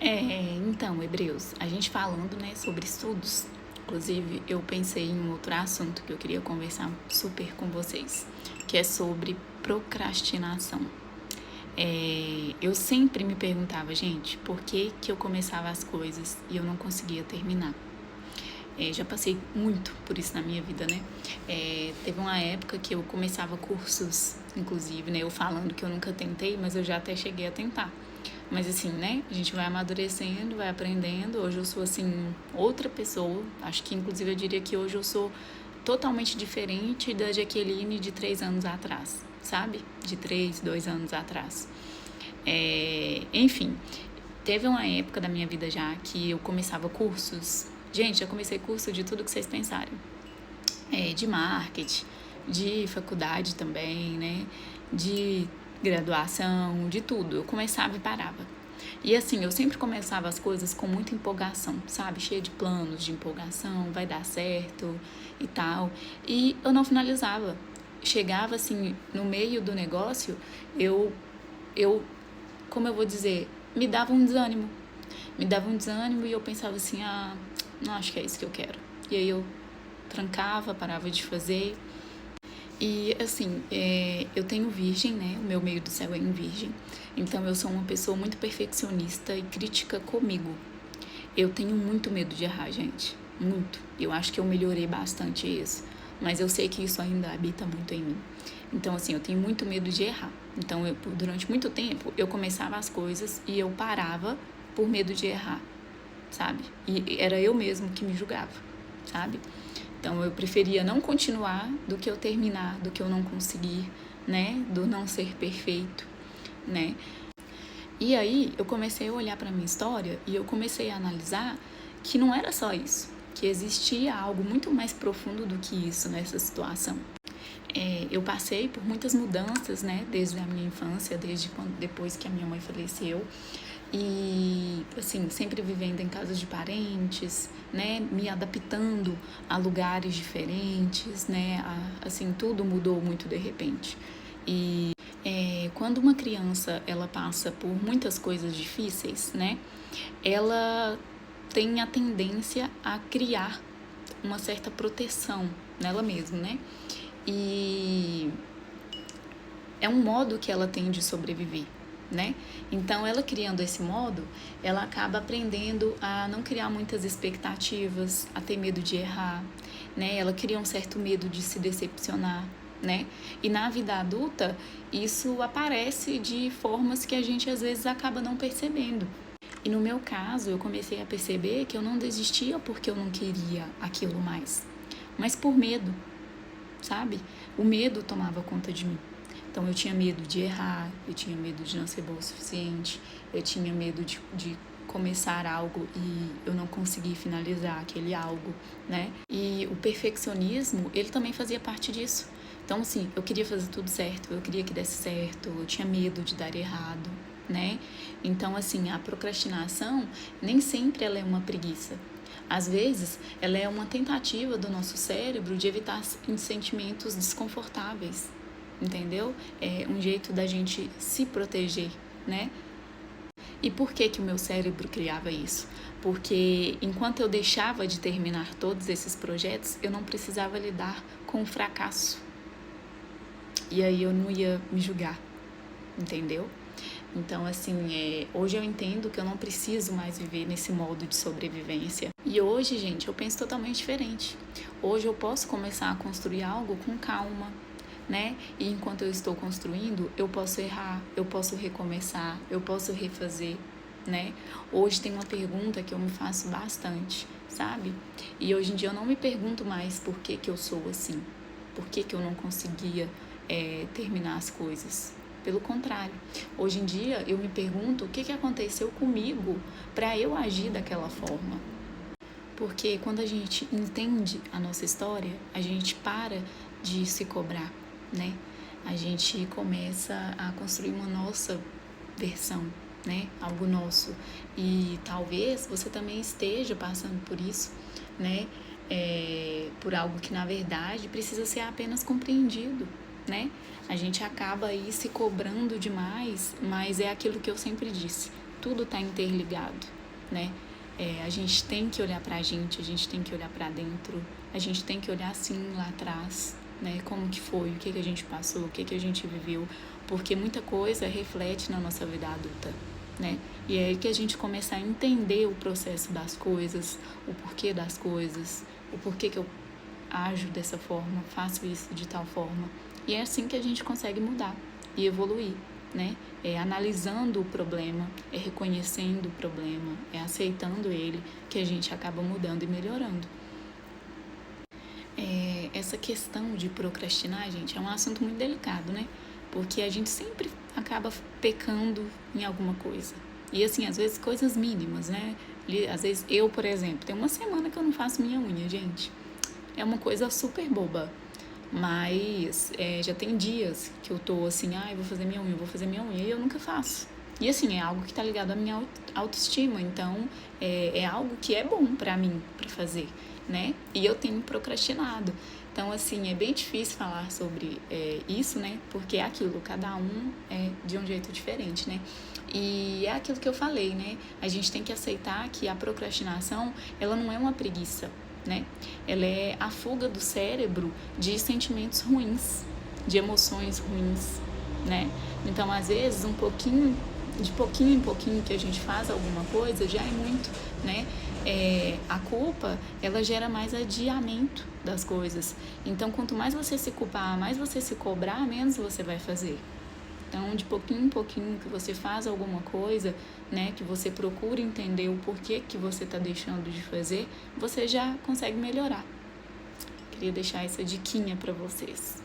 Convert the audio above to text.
Então, Hebreus, a gente falando, né, sobre estudos, inclusive eu pensei em um outro assunto que eu queria conversar super com vocês, que é sobre procrastinação. Eu sempre me perguntava, gente, por que eu começava as coisas e eu não conseguia terminar? Já passei muito por isso na minha vida, né? Teve uma época que eu começava cursos, inclusive, né? Eu falando que eu nunca tentei, mas eu já até cheguei a tentar. Mas assim, né? A gente vai amadurecendo, vai aprendendo. Hoje eu sou, assim, outra pessoa. Acho que, inclusive, eu diria que hoje eu sou totalmente diferente da Jaqueline de 3 anos atrás, sabe? De 3, 2 anos atrás. Enfim, teve uma época da minha vida já que eu começava cursos. Gente, já comecei curso de tudo que vocês pensarem. De marketing, de faculdade também, né? De graduação, de tudo. Eu começava e parava. E assim, eu sempre começava as coisas com muita empolgação, sabe? Cheia de planos, de empolgação, vai dar certo e tal. E eu não finalizava. Chegava assim, no meio do negócio, eu como eu vou dizer, me dava um desânimo. Me dava um desânimo e eu pensava assim, não acho que é isso que eu quero. E aí eu trancava, parava de fazer. E assim, eu tenho virgem, né? O meu meio do céu é em virgem. Então eu sou uma pessoa muito perfeccionista e crítica comigo. Eu tenho muito medo de errar, gente. Muito. Eu acho que eu melhorei bastante isso. Mas eu sei que isso ainda habita muito em mim. Então, assim, eu tenho muito medo de errar. Então, durante muito tempo, eu começava as coisas e eu parava por medo de errar, sabe? E era eu mesmo que me julgava, sabe? Então, eu preferia não continuar do que eu terminar, do que eu não conseguir, né? Do não ser perfeito, né? E aí, eu comecei a olhar para minha história e eu comecei a analisar que não era só isso, que existia algo muito mais profundo do que isso nessa situação. Eu passei por muitas mudanças, né? Desde a minha infância, depois que a minha mãe faleceu. E, assim, sempre vivendo em casas de parentes, né? Me adaptando a lugares diferentes, né? Assim, tudo mudou muito de repente. E quando uma criança, ela passa por muitas coisas difíceis, né? Ela tem a tendência a criar uma certa proteção nela mesma, né? E é um modo que ela tem de sobreviver, né? Então, ela criando esse modo, ela acaba aprendendo a não criar muitas expectativas, a ter medo de errar, né? Ela cria um certo medo de se decepcionar, né? E na vida adulta, isso aparece de formas que a gente às vezes acaba não percebendo. E no meu caso, eu comecei a perceber que eu não desistia porque eu não queria aquilo mais, mas por medo, sabe? O medo tomava conta de mim. Então eu tinha medo de errar, eu tinha medo de não ser boa o suficiente, eu tinha medo de começar algo e eu não conseguir finalizar aquele algo, né? E o perfeccionismo, ele também fazia parte disso. Então, assim, eu queria fazer tudo certo, eu queria que desse certo, eu tinha medo de dar errado, né? Então, assim, a procrastinação nem sempre ela é uma preguiça. Às vezes, ela é uma tentativa do nosso cérebro de evitar sentimentos desconfortáveis, entendeu? É um jeito da gente se proteger, né? E por que o meu cérebro criava isso? Porque enquanto eu deixava de terminar todos esses projetos, eu não precisava lidar com o fracasso. E aí eu não ia me julgar, entendeu? Então, assim, hoje eu entendo que eu não preciso mais viver nesse modo de sobrevivência. E hoje, gente, eu penso totalmente diferente. Hoje eu posso começar a construir algo com calma, né? E enquanto eu estou construindo, eu posso errar, eu posso recomeçar, eu posso refazer, né? Hoje tem uma pergunta que eu me faço bastante, sabe? E hoje em dia eu não me pergunto mais por que eu sou assim, por que eu não conseguia terminar as coisas. Pelo contrário, hoje em dia eu me pergunto o que aconteceu comigo para eu agir daquela forma. Porque quando a gente entende a nossa história, a gente para de se cobrar, né? A gente começa a construir uma nossa versão, né? Algo nosso. E talvez você também esteja passando por isso, né? Por algo que na verdade precisa ser apenas compreendido, né? A gente acaba aí se cobrando demais, mas é aquilo que eu sempre disse. tudo está interligado, né? A gente tem que olhar pra gente, a gente tem que olhar pra dentro, a gente tem que olhar assim lá atrás, né? Como que foi, o que a gente passou, o que a gente viveu, porque muita coisa reflete na nossa vida adulta, né? E é aí que a gente começa a entender o processo das coisas, o porquê das coisas, o porquê que eu ajo dessa forma, faço isso de tal forma. E é assim que a gente consegue mudar e evoluir, né? É analisando o problema, é reconhecendo o problema, é aceitando ele, que a gente acaba mudando e melhorando. Essa questão de procrastinar, gente, é um assunto muito delicado, né? Porque a gente sempre acaba pecando em alguma coisa. E assim, às vezes coisas mínimas, né? Às vezes eu, por exemplo, tem uma semana que eu não faço minha unha, gente. É uma coisa super boba. Mas já tem dias que eu tô assim, eu vou fazer minha unha, e eu nunca faço. E assim, é algo que tá ligado à minha autoestima, então é algo que é bom pra mim, pra fazer, né? E eu tenho procrastinado. Então, assim, é bem difícil falar sobre isso, né? Porque é aquilo, cada um é de um jeito diferente, né? E é aquilo que eu falei, né? A gente tem que aceitar que a procrastinação, ela não é uma preguiça, né? Ela é a fuga do cérebro de sentimentos ruins, de emoções ruins, né? Então, às vezes, de pouquinho em pouquinho que a gente faz alguma coisa, já é muito, né? A culpa, ela gera mais adiamento das coisas. Então, quanto mais você se culpar, mais você se cobrar, menos você vai fazer. Então, de pouquinho em pouquinho que você faz alguma coisa, né, que você procura entender o porquê que você está deixando de fazer, você já consegue melhorar. Queria deixar essa diquinha para vocês.